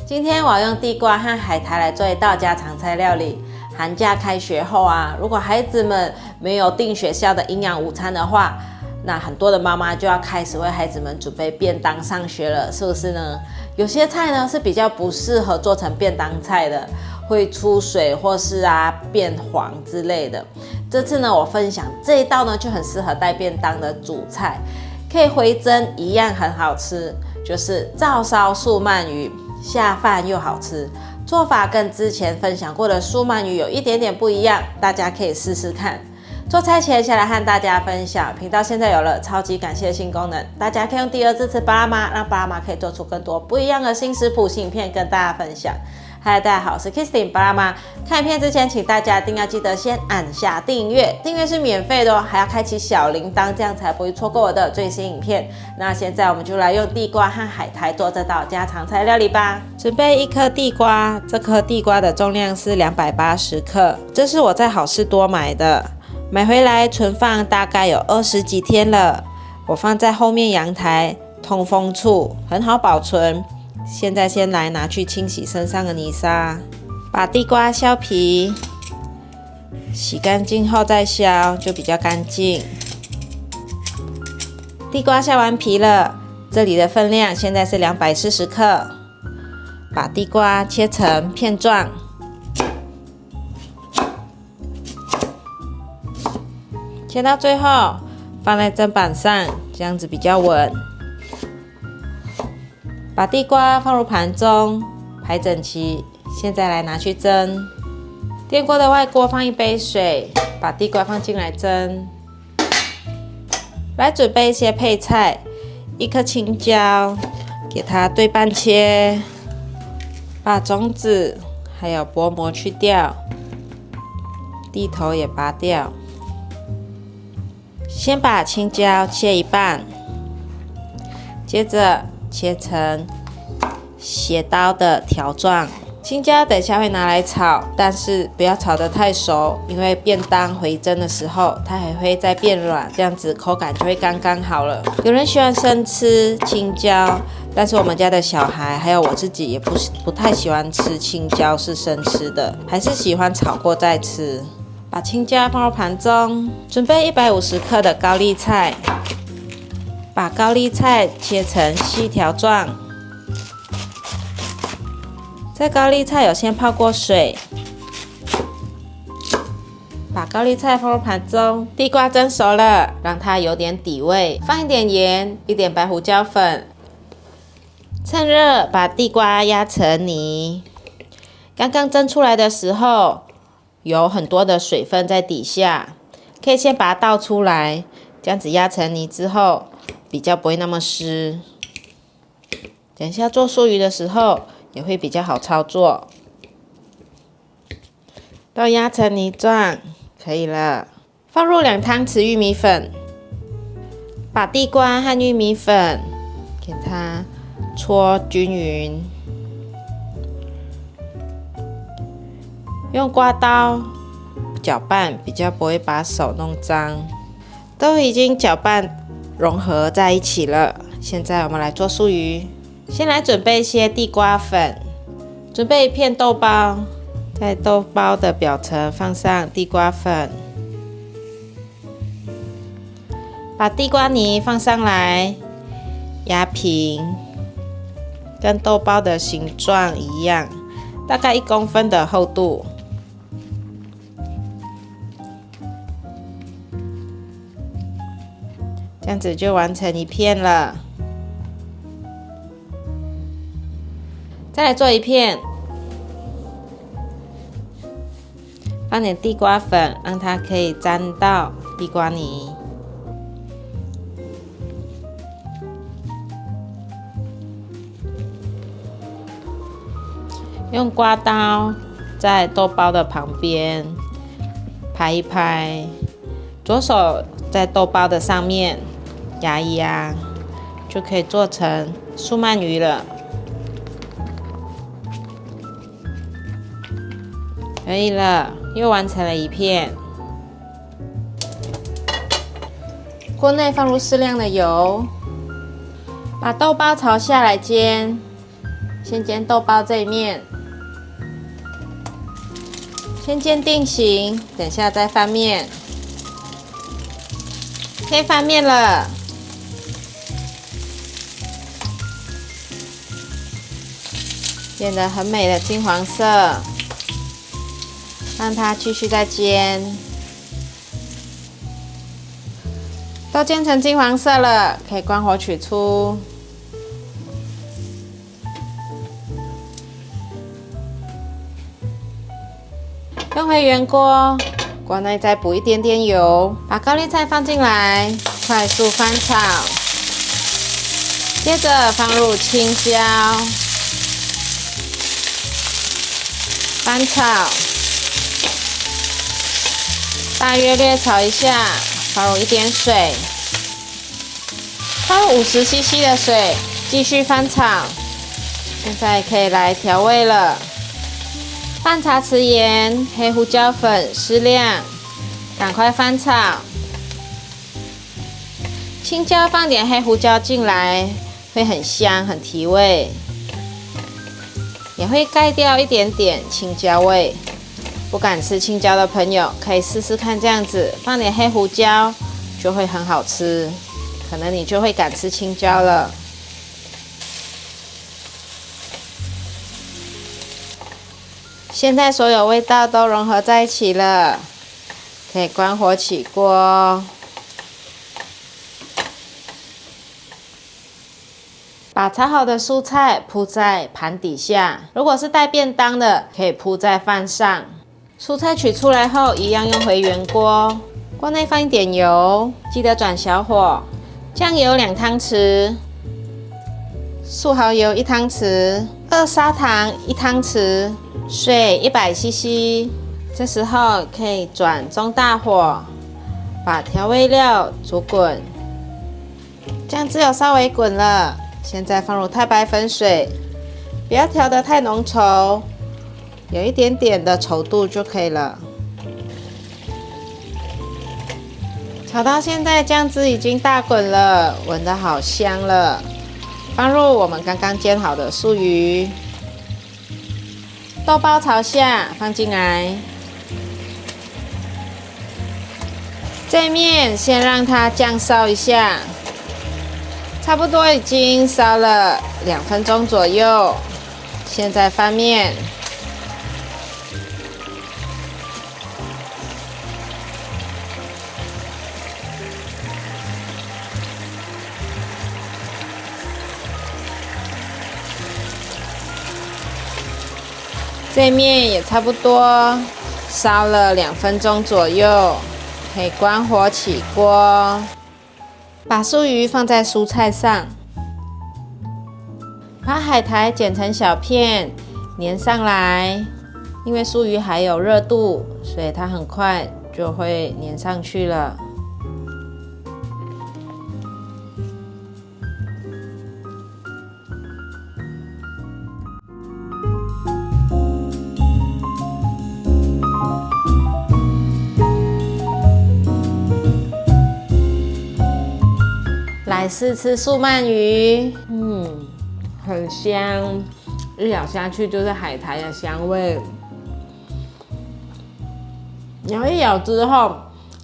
今天我要用地瓜和海苔来做一道家常菜料理。寒假开学后啊，如果孩子们没有订学校的营养午餐的话，那很多的妈妈就要开始为孩子们准备便当上学了，是不是呢？有些菜呢是比较不适合做成便当菜的，会出水或是变黄之类的。这次呢，我分享这一道呢就很适合带便当的主菜，可以回蒸一样很好吃，就是照烧素鳗鱼，下饭又好吃。做法跟之前分享过的素鳗鱼有一点点不一样，大家可以试试看。做菜前先来和大家分享，频道现在有了超级感谢新功能，大家可以用第二支持巴拉妈，让巴拉妈可以做出更多不一样的新食谱新影片跟大家分享。嗨，大家好，我是 Kristin 巴拉妈。看影片之前，请大家一定要记得先按下订阅，订阅是免费的哦，还要开启小铃铛，这样才不会错过我的最新影片。那现在我们就来用地瓜和海苔做这道家常菜料理吧。准备1颗地瓜，这颗地瓜的重量是280克，这是我在好市多买的，买回来存放大概有20几天了。我放在后面阳台通风处，很好保存。现在先来拿去清洗身上的泥沙，把地瓜削皮，洗干净后再削就比较干净。地瓜削完皮了，这里的分量现在是240克，把地瓜切成片状，切到最后放在砧板上，这样子比较稳。把地瓜放入盘中，排整齐。现在来拿去蒸。电锅的外锅放1杯水，把地瓜放进来蒸。来准备一些配菜，1颗青椒，给它对半切，把种子还有薄膜去掉，蒂头也拔掉。先把青椒切一半，接着切成斜刀的条状。青椒等下会拿来炒，但是不要炒得太熟，因为便当回蒸的时候它还会再变软，这样子口感就会刚刚好了。有人喜欢生吃青椒，但是我们家的小孩还有我自己也不太喜欢吃青椒是生吃的，还是喜欢炒过再吃。把青椒放入盘中，准备150克的高丽菜，把高丽菜切成细条状。这高丽菜有先泡过水，把高丽菜放入盘中。地瓜蒸熟了，让它有点底味，放一点盐，一点白胡椒粉。趁热把地瓜压成泥。刚刚蒸出来的时候，有很多的水分在底下，可以先把它倒出来，这样子压成泥之后，比较不会那么湿。等一下做素鱼的时候也会比较好操作。都压成泥状，可以了。放入2汤匙玉米粉，把地瓜和玉米粉给它搓均匀，用刮刀搅拌，比较不会把手弄脏。都已经搅拌融合在一起了，现在我们来做素鱼。先来准备一些地瓜粉，准备1片豆包，在豆包的表层放上地瓜粉，把地瓜泥放上来，压平，跟豆包的形状一样，大概1公分的厚度。这样子就完成1片了。再来做1片，放点地瓜粉，让它可以沾到地瓜泥。用刮刀在豆包的旁边拍一拍，左手在豆包的上面压一压，就可以做成素鳗鱼了。可以了，又完成了1片。锅内放入适量的油，把豆包朝下来煎，先煎豆包这一面，先煎定型，等下再翻面。可以翻面了，变得很美的金黄色，让它继续再煎。都煎成金黄色了，可以关火取出。用回原锅，锅内再补一点点油，把高丽菜放进来，快速翻炒。接着放入青椒，翻炒，大约略炒一下，放入一点水，放入50cc 的水，继续翻炒。现在可以来调味了。半茶匙盐，黑胡椒粉适量，赶快翻炒。青椒放点黑胡椒进来，会很香，很提味，也会盖掉一点点青椒味。不敢吃青椒的朋友，可以试试看这样子，放点黑胡椒就会很好吃，可能你就会敢吃青椒了。现在所有味道都融合在一起了，可以关火起锅。把炒好的蔬菜铺在盘底下，如果是带便当的，可以铺在饭上。蔬菜取出来后，一样用回原锅，锅内放一点油，记得转小火。酱油2汤匙，素蚝油1汤匙，二砂糖1汤匙。水100cc， 这时候可以转中大火，把调味料煮滚。酱汁有稍微滚了，现在放入太白粉水，不要调得太浓稠，有一点点的稠度就可以了。炒到现在，酱汁已经大滚了，闻得好香了。放入我们刚刚煎好的素鱼。豆包朝下放进来，这面先让它酱烧一下，差不多已经烧了2分钟左右。现在翻面，这面也差不多烧了2分钟左右，可以关火起锅。把素鱼放在蔬菜上，把海苔剪成小片，粘上来。因为素鱼还有热度，所以它很快就会粘上去了。来试吃素鳗鱼，很香，一咬下去就是海苔的香味。然后一咬之后，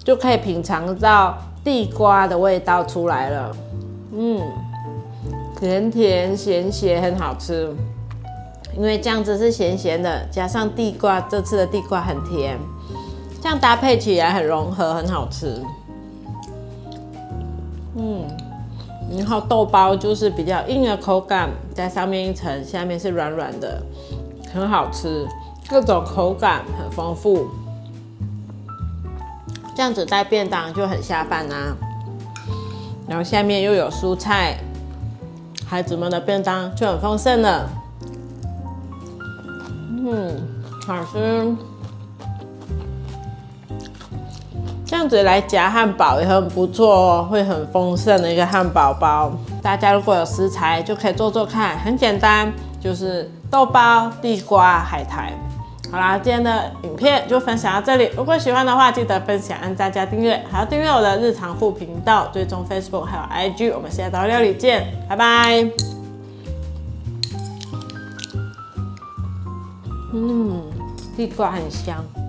就可以品尝到地瓜的味道出来了。甜甜咸咸，很好吃。因为酱汁是咸咸的，加上地瓜，这次的地瓜很甜，这样搭配起来很融合，很好吃。然后豆包就是比较硬的口感，在上面一层，下面是软软的，很好吃，各种口感很丰富。这样子带便当就很下饭啊。然后下面又有蔬菜，孩子们的便当就很丰盛了。好吃。这样子来夹汉堡也很不错哦，会很丰盛的一个汉堡包。大家如果有食材，就可以做做看，很简单，就是豆包、地瓜、海苔。好啦，今天的影片就分享到这里。如果喜欢的话，记得分享、按赞加订阅，还要订阅我的日常副频道，追踪 Facebook 还有 IG。我们下道料理见，拜拜。地瓜很香。